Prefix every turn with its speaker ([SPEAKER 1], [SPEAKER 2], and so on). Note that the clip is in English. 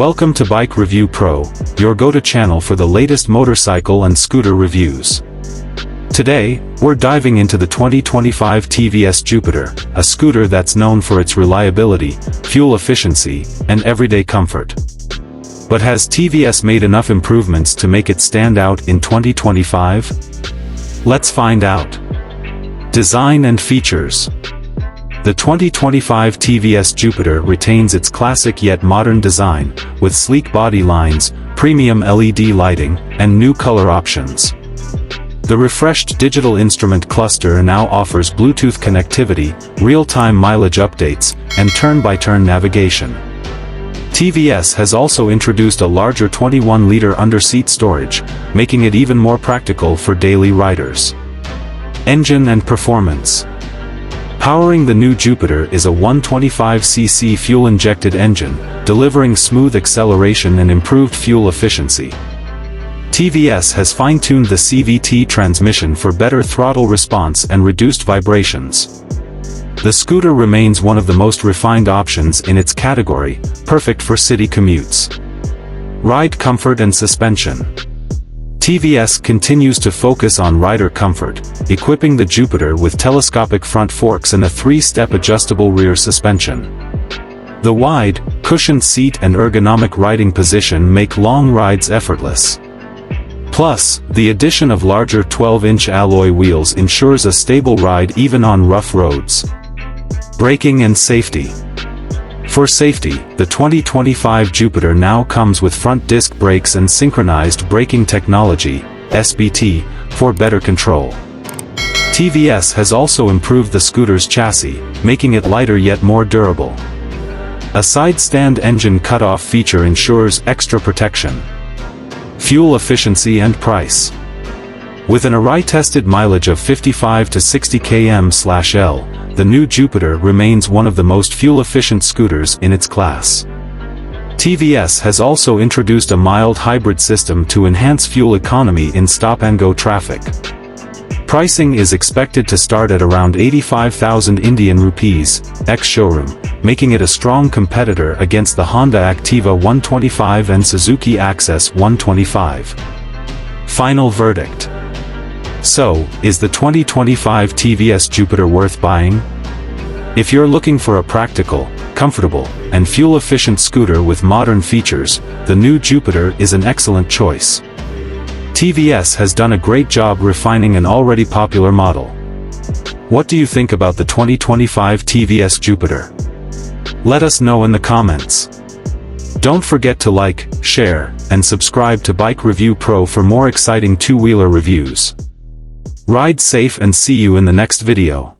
[SPEAKER 1] Welcome to Bike Review Pro, your go-to channel for the latest motorcycle and scooter reviews. Today, we're diving into the 2025 TVS Jupiter, a scooter that's known for its reliability, fuel efficiency, and everyday comfort. But has TVS made enough improvements to make it stand out in 2025? Let's find out. Design and features. The 2025 TVS Jupiter retains its classic yet modern design, with sleek body lines, premium LED lighting, and new color options. The refreshed digital instrument cluster now offers Bluetooth connectivity, real-time mileage updates, and turn-by-turn navigation. TVS has also introduced a larger 21-liter under-seat storage, making it even more practical for daily riders. Engine and performance. Powering the new Jupiter is a 125cc fuel-injected engine, delivering smooth acceleration and improved fuel efficiency. TVS has fine-tuned the CVT transmission for better throttle response and reduced vibrations. The scooter remains one of the most refined options in its category, perfect for city commutes. Ride comfort and suspension. TVS continues to focus on rider comfort, equipping the Jupiter with telescopic front forks and a 3-step adjustable rear suspension. The wide, cushioned seat and ergonomic riding position make long rides effortless. Plus, the addition of larger 12-inch alloy wheels ensures a stable ride even on rough roads. Braking and safety. For safety, the 2025 Jupiter now comes with front disc brakes and synchronized braking technology, SBT, for better control. TVS has also improved the scooter's chassis, making it lighter yet more durable. A side-stand engine cutoff feature ensures extra protection. Fuel efficiency and price. With an Arai-tested mileage of 55 to 60 km/L, the new Jupiter remains one of the most fuel-efficient scooters in its class. TVS has also introduced a mild hybrid system to enhance fuel economy in stop-and-go traffic. Pricing is expected to start at around 85,000 Indian rupees, ex-showroom, making it a strong competitor against the Honda Activa 125 and Suzuki Access 125. Final verdict. So, is the 2025 TVS Jupiter worth buying? If you're looking for a practical, comfortable, and fuel-efficient scooter with modern features, the new Jupiter is an excellent choice. TVS has done a great job refining an already popular model. What do you think about the 2025 TVS Jupiter? Let us know in the comments. Don't forget to like, share, and subscribe to Bike Review Pro for more exciting two-wheeler reviews. Ride safe and see you in the next video.